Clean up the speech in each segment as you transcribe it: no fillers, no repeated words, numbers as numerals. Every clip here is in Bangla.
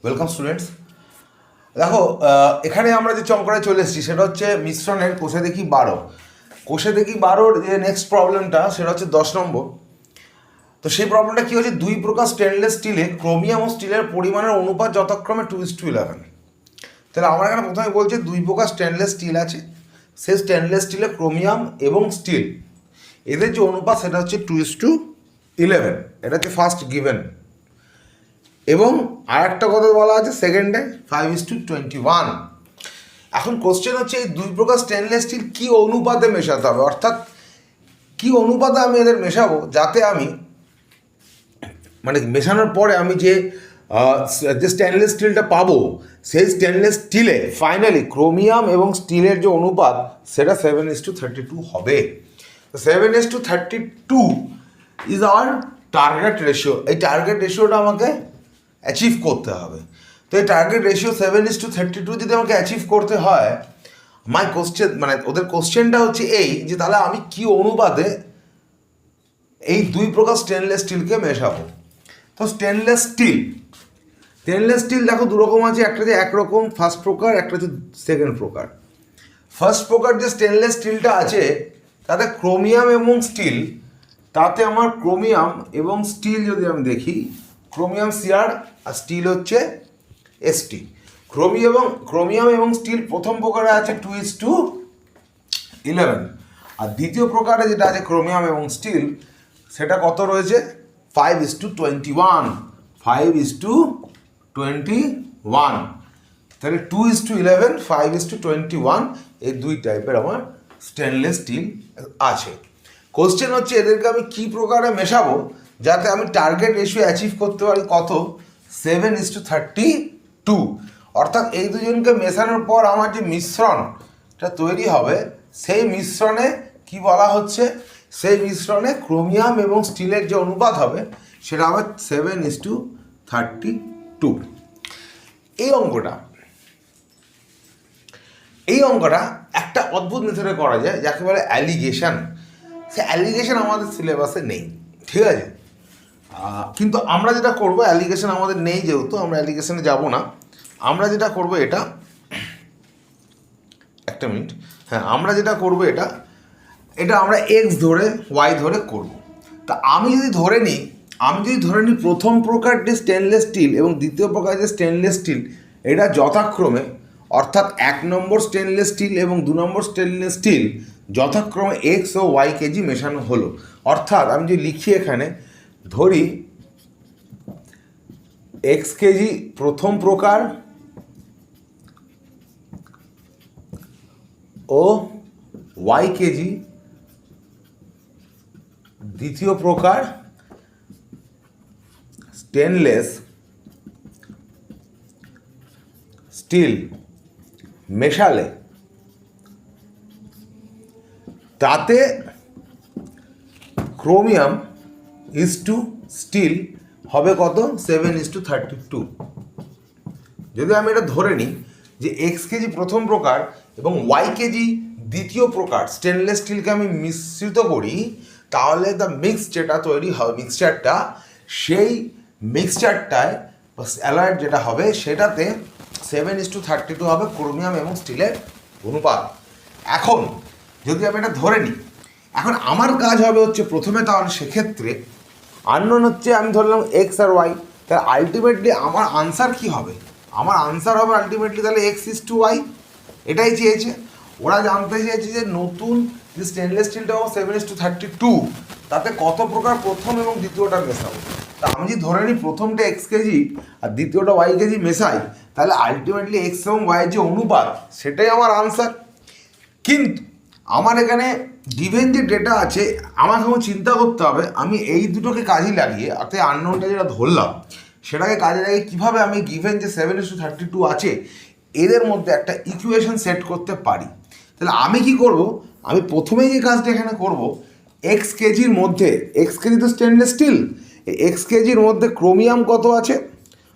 Welcome students. দেখো, এখানে আমরা যে অঙ্কটা চলে এসেছি সেটা হচ্ছে মিশ্রণের কোষে দেখি 12। কোষে দেখি 12-র যে নেক্সট প্রবলেমটা সেটা হচ্ছে 10 নম্বর। তো সেই প্রবলেমটা কী হচ্ছে, দুই প্রকার স্টেনলেস স্টিলে ক্রোমিয়াম ও স্টিলের পরিমাণের অনুপাত যথাক্রমে 2:11। তাহলে আমার এখানে প্রথমে বলছে দুই প্রকার স্টেনলেস স্টিল আছে, সেই স্টেনলেস স্টিলে ক্রোমিয়াম এবং স্টিল এদের যে অনুপাত সেটা হচ্ছে 2:11। এটা হচ্ছে ফার্স্ট গিভেন। এবং আর একটা কথা বলা আছে সেকেন্ডে 5:21। এখন কোশ্চেন হচ্ছে এই দুই প্রকার স্টেনলেস স্টিল কী অনুপাতে মেশাতে হবে, অর্থাৎ কী অনুপাতে আমি এদের মেশাবো যাতে আমি মানে মেশানোর পরে আমি যে স্টেনলেস স্টিলটা পাবো সেই স্টেনলেস স্টিলে ফাইনালি ক্রোমিয়াম এবং স্টিলের যে অনুপাত সেটা 7:32 হবে। 7:32 ইজ আওয়ার টার্গেট রেশিও। এই টার্গেট রেশিওটা আমাকে অ্যাচিভ করতে হবে। তো এই টার্গেট রেশিও 7:32 যদি আমাকে অ্যাচিভ করতে হয়, মাই কোশ্চেন মানে ওদের কোশ্চেনটা হচ্ছে এই যে তাহলে আমি কি অনুপাতে এই দুই প্রকার স্টেনলেস স্টিলকে মেশাবো। তো স্টেনলেস স্টিল দেখো দুরকম আছে, একটা যে একরকম ফার্স্ট প্রকার, একটা হচ্ছে সেকেন্ড প্রকার। ফার্স্ট প্রকার যে স্টেনলেস স্টিলটা আছে তাতে ক্রোমিয়াম এবং স্টিল, তাতে আমার ক্রোমিয়াম এবং স্টিল যদি আমি দেখি, ক্রোমিয়াম সিআর আর স্টিল হচ্ছে এসটি। ক্রোমিয়াম এবং স্টিল প্রথম প্রকারে আছে 2:11, আর দ্বিতীয় প্রকারে যেটা আছে ক্রোমিয়াম এবং স্টিল সেটা কত রয়েছে 5:21। 5:21, তাহলে 2:11 5:21 এই দুই টাইপের আমার স্টেনলেস স্টিল আছে। কোশ্চেন হচ্ছে এদেরকে আমি কী প্রকারে মেশাবো যাতে আমি টার্গেট রেশিও অ্যাচিভ করতে পারি কত 7:32। অর্থাৎ এই দুজনকে মেশানোর পর আমার যে মিশ্রণটা তৈরি হবে সেই মিশ্রণে কি বলা হচ্ছে, সেই মিশ্রণে ক্রোমিয়াম এবং স্টিলের যে অনুপাত হবে সেটা হবে 7:32। এই অঙ্কটা একটা অদ্ভুত মেথডে করা যায় যাকে বলে অ্যালিগেশন। সে অ্যালিগেশন আমাদের সিলেবাসে নেই, ঠিক আছে? কিন্তু আমরা যেটা করবো, অ্যালিগেশন আমাদের নেই যেহেতু আমরা অ্যালিগেশনে যাব না। আমরা যেটা করবো এটা, একটা মিনিট, হ্যাঁ, আমরা যেটা করবো এটা আমরা এক্স ধরে ওয়াই ধরে করব। তা আমি যদি ধরে নিই প্রথম প্রকার যে স্টেনলেস স্টিল এবং দ্বিতীয় প্রকার যে স্টেনলেস স্টিল এটা যথাক্রমে, অর্থাৎ 1 নম্বর স্টেনলেস স্টিল এবং 2 নম্বর স্টেনলেস স্টিল যথাক্রমে এক্স ও ওয়াই কেজি মেশানো হলো। অর্থাৎ আমি যদি লিখি এখানে ধরি এক্স কেজি প্রথম প্রকার ও ওয়াই কেজি দ্বিতীয় প্রকার স্টেনলেস স্টিল মেশালে তাতে ক্রোমিয়াম ইজটু স্টিল হবে কত 7:32। যদি আমি এটা ধরে নিই যে এক্স কেজি প্রথম প্রকার এবং ওয়াই কেজি দ্বিতীয় প্রকার স্টেনলেস স্টিলকে আমি মিশ্রিত করি, তাহলে দ্য মিক্স যেটা তৈরি হবে মিক্সচারটা, সেই মিক্সচারটায় অ্যালয়েড যেটা হবে সেটাতে 7:32 হবে ক্রোমিয়াম এবং স্টিলের অনুপাত। এখন যদি আমি এটা ধরে নিই, এখন আমার কাজ হবে হচ্ছে প্রথমে, তাহলে সেক্ষেত্রে আননোন হচ্ছে আমি ধরলাম এক্স আর ওয়াই, তাহলে আলটিমেটলি আমার আনসার কী হবে, আমার আনসার হবে আলটিমেটলি তাহলে x:y। এটাই চেয়েছে ওরা, জানতে চেয়েছে যে নতুন যে স্টেনলেস স্টিলটা হবে 7:32 তাতে কত প্রকার প্রথম এবং দ্বিতীয়টা মেশাবো। তা আমি যদি ধরে নিই প্রথমটা এক্স কেজি আর দ্বিতীয়টা ওয়াই কেজি মেশাই, তাহলে আলটিমেটলি এক্স এবং ওয়াইয়ের যে অনুপাত সেটাই আমার আনসার। কিন্তু আমার এখানে গিভেন যে ডেটা আছে আমার এখন চিন্তা করতে হবে আমি এই দুটোকে কাজে লাগিয়ে, অর্থাৎ আননোনটা যেটা ধরলাম সেটাকে কাজে লাগিয়ে কীভাবে আমি গিভেন যে 7:32 আছে এদের মধ্যে একটা ইকুয়েশন সেট করতে পারি। তাহলে আমি কি করব, আমি প্রথমেই যে কাজটা এখানে করব, এক্স কেজির মধ্যে, এক্স কেজি তো স্টেনলেস স্টিল, এক্স কেজির মধ্যে ক্রোমিয়াম কত আছে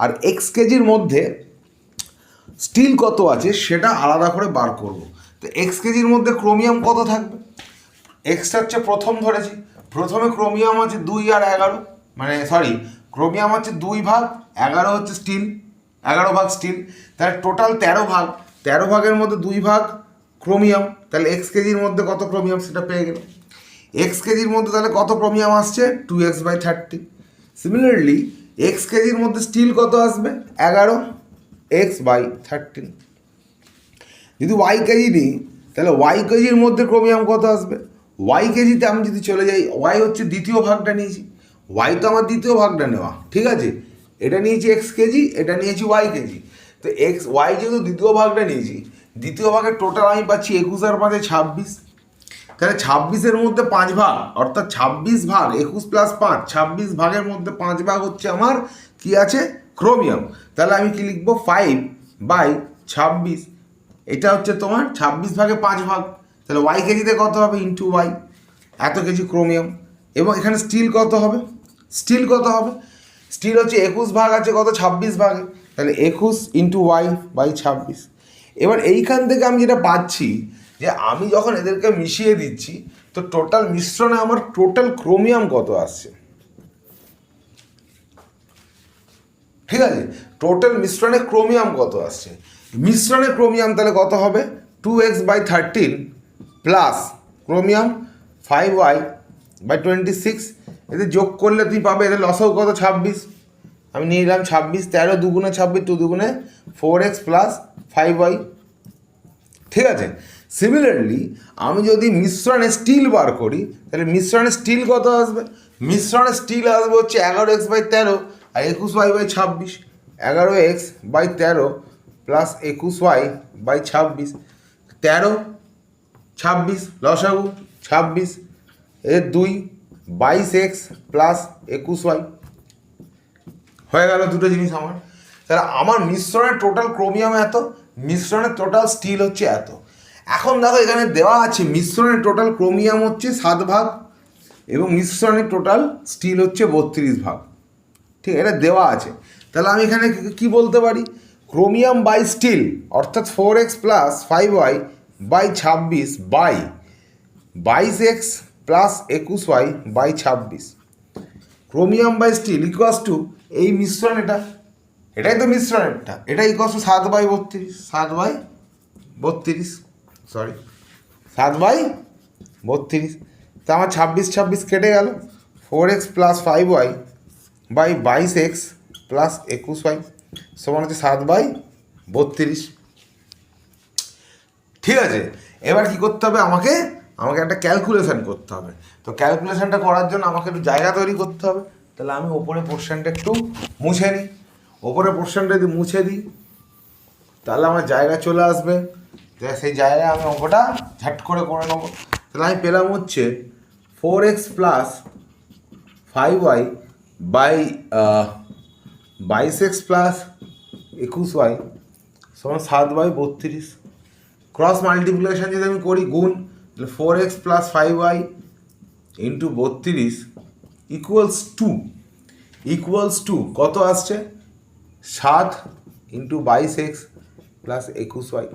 আর এক্স কেজির মধ্যে স্টিল কত আছে সেটা আলাদা করে বার করব। তো এক্স কেজির মধ্যে ক্রোমিয়াম কত থাকবে, এক্সটা হচ্ছে প্রথম ধরেছি, প্রথমে ক্রোমিয়াম আছে 2 আর 11, মানে সরি ক্রোমিয়াম হচ্ছে 2 ভাগ 11 হচ্ছে স্টিল, 11 ভাগ স্টিল, তাহলে টোটাল 13 ভাগ, 13 ভাগের মধ্যে 2 ভাগ ক্রোমিয়াম, তাহলে এক্স কেজির মধ্যে কত ক্রোমিয়াম সেটা পেয়ে গেল। এক্স কেজির মধ্যে তাহলে কত ক্রোমিয়াম আসছে 2x/30। সিমিলারলি এক্স কেজির মধ্যে স্টিল কত আসবে 11x/13। যদি ওয়াই কেজি নিই তাহলে ওয়াই কেজির মধ্যে ক্রোমিয়াম কত আসবে, ওয়াই কেজিতে আমি যদি চলে যাই, ওয়াই হচ্ছে দ্বিতীয় ভাগটা নিয়েছি, ওয়াই তো আমার দ্বিতীয় ভাগটা নেওয়া, ঠিক আছে, এটা নিয়েছি এক্স কেজি, এটা নিয়েছি ওয়াই কেজি, তো ওয়াই যেহেতু দ্বিতীয় ভাগটা নিয়েছি, দ্বিতীয় ভাগের টোটাল আমি পাচ্ছি 21 আর 5 26, তাহলে 26-এর মধ্যে 5 ভাগ, অর্থাৎ 26 ভাগ 21 + 5, 26 ভাগের মধ্যে 5 ভাগ হচ্ছে আমার কি আছে ক্রোমিয়াম, তাহলে আমি কি লিখবো 5/26, এটা হচ্ছে তোমার 26 ভাগে 5 ভাগ, তাহলে ওয়াই কেজিতে কত হবে ইন্টু ওয়াই, এত কেজি ক্রোমিয়াম। এবং এখানে স্টিল কত হবে, স্টিল কত হবে, স্টিল হচ্ছে 21 ভাগ আছে কত 26 ভাগে, তাহলে 21 × y/26। এবার এইখান থেকে আমি যেটা পাচ্ছি যে আমি যখন এদেরকে মিশিয়ে দিচ্ছি তো টোটাল মিশ্রণে আমার টোটাল ক্রোমিয়াম কত আসছে, ঠিক আছে, টোটাল মিশ্রণে ক্রোমিয়াম কত আসছে, মিশ্রণে ক্রোমিয়াম তাহলে কত হবে 2x/13 প্লাস ক্রোমিয়াম 5y/26, এতে যোগ করলে তুমি পাবে, এদের লসাও কত 26, আমি নিয়ে নিলাম 26, 13 দুগুণে 26, 2 দুগুণে 4x + 5y, ঠিক আছে। সিমিলারলি আমি যদি মিশ্রণে স্টিল বার করি তাহলে মিশ্রণে স্টিল কত আসবে, মিশ্রণে স্টিল আসবে হচ্ছে 11x/13 আর 21y/26, 11x/13 প্লাস 21y/26, 13 26 লসাগু 26 এর 2 22x প্লাস 21y, হয়ে গেল দুটো জিনিস আমার। তাহলে আমার মিশ্রণের টোটাল ক্রোমিয়াম এত, মিশ্রণের টোটাল স্টিল হচ্ছে এত। এখন দেখো এখানে দেওয়া আছে মিশ্রণের টোটাল ক্রোমিয়াম হচ্ছে 7 ভাগ এবং মিশ্রণের টোটাল স্টিল হচ্ছে 32 ভাগ, ঠিক, এটা দেওয়া আছে। তাহলে আমি এখানে কি বলতে পারি, ক্রোমিয়াম বাই স্টিল অর্থাৎ 4x + 5y/26 by 22x plus 21y/26, chromium by steel equals to এই মিশ্রণ, এটাই তো মিশ্রণেরটা, এটা ইকুয়াস টু 7/32, 7/32 সরি 7/32, তা আমার 26 কেটে গেল, 4x + 5y/22x প্লাস 21y সমান হচ্ছে 7/32, ঠিক আছে। এবার কি করতে হবে, আমাকে একটা ক্যালকুলেশন করতে হবে, তো ক্যালকুলেশনটা করার জন্য আমাকে একটু জায়গা তৈরি করতে হবে, তাহলে আমি ওপরে পোর্শনটা একটু মুছে নিই, ওপরে পোর্শনটা যদি মুছে দিই তাহলে আমার জায়গা চলে আসবে, সেই জায়গায় আমি অঙ্কটা ঝাট করে নেবো। তাহলে আমি পেলাম হচ্ছে 4x + 5y/22x প্লাস 21y সমান 7/32, ক্রস মাল্টিপ্লিকেশন যদি আমি করি গুণ, তাহলে 4x + 5y × 32 ইকুয়ালস টু কত আসছে 7 × 22x প্লাস 21y,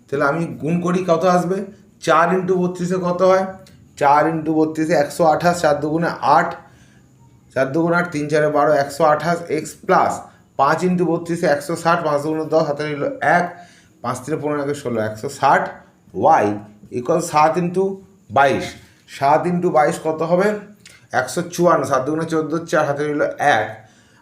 তাহলে আমি গুণ করি কত আসবে 4 × 32 কত হয়, 4 × 32 128, 4 দুগুণে 8, 4 দুগুণে 8, 3 4 12, 128x প্লাস 5 × 32 160, 5 দুগুণে 10, হাতে নিল 1, 5 3 15 16, 160y ইকুয়াল 7 × 22, 7 × 22 কত হবে 154, 7 দুগুণে 14, 4 হাতে নিল 1,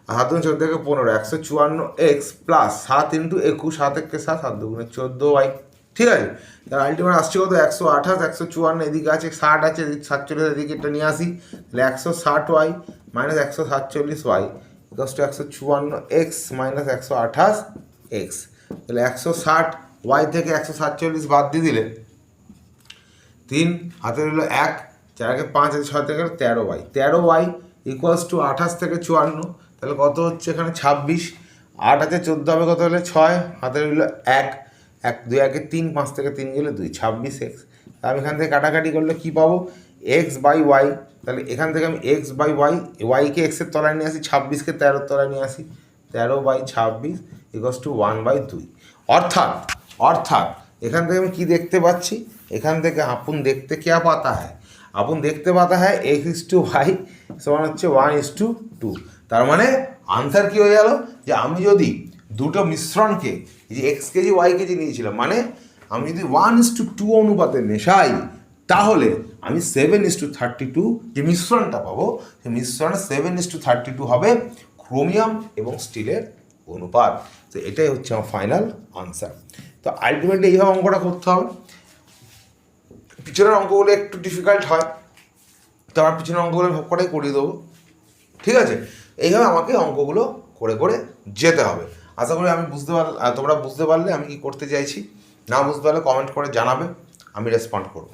আর হাত দুগুণে 14 15, 154x প্লাস 7 × 21, 7 1 7, 7 দুগুণে 14y, ঠিক আছে। তাহলে আলটিমেট আসছে কত 128, 154 এদিকে আছে 60 আছে, এদিকে 47 এদিকে এটা নিয়ে আসি, তাহলে 160y - 147y equals to 154x - 128x, তাহলে 160y থেকে 147 বাদ দিয়ে দিলে 3 হাতে রইল 1, 4 5 6 থেকে 13y, 13y ইকুয়ালস টু 28 থেকে 54, তাহলে কত হচ্ছে এখানে 26, 8 হাতে 14 হবে কত হলে 6, হাতে রইল 1, 1 2 1 3, 5 থেকে 3 গেলে 2, 26x, আমি এখান থেকে কাটাকাটি করলে কী পাবো x/y, তাহলে এখান থেকে আমি x/y, y-কে x-এর তলায় নিয়ে আসি, 26-কে 13-র তলায় নিয়ে আসি, 13/26 ইকুয়ালস টু 1/2, অর্থাৎ এখান থেকে আমি কি দেখতে পাচ্ছি, এখান থেকে আপন দেখতে क्या पाता है, আপন দেখতে পাতা है x/y সমান হচ্ছে 1:2, তার মানে আনসার কি হয়ে গেল যে আমি যদি দুটো মিশ্রণকে এই যে এক্স কেজি ওয়াই কেজি নিয়েছিলাম, মানে আমি যদি 1:2 অনুপাতে মেশাই তাহলে আমি 7:32 যে মিশ্রণটা পাবো সেই মিশ্রণে 7:32 হবে ক্রোমিয়াম এবং স্টিলের অনুপাত। তো এটাই হচ্ছে আমার ফাইনাল আনসার। তো আলটিমেটলি এইভাবে অঙ্কটা করতে হবে। পিছনের অঙ্কগুলো একটু ডিফিকাল্ট হয়, তো আমার পিছনের অঙ্কগুলো ভাব করেই করিয়ে দেবো, ঠিক আছে? এইভাবে আমাকে অঙ্কগুলো করে করে যেতে হবে। আশা করি আমি তোমরা বুঝতে পারলে আমি কি করতে চাইছি। না বুঝতে পারলে কমেন্ট করে জানাবে, আমি রেসপন্ড করবো।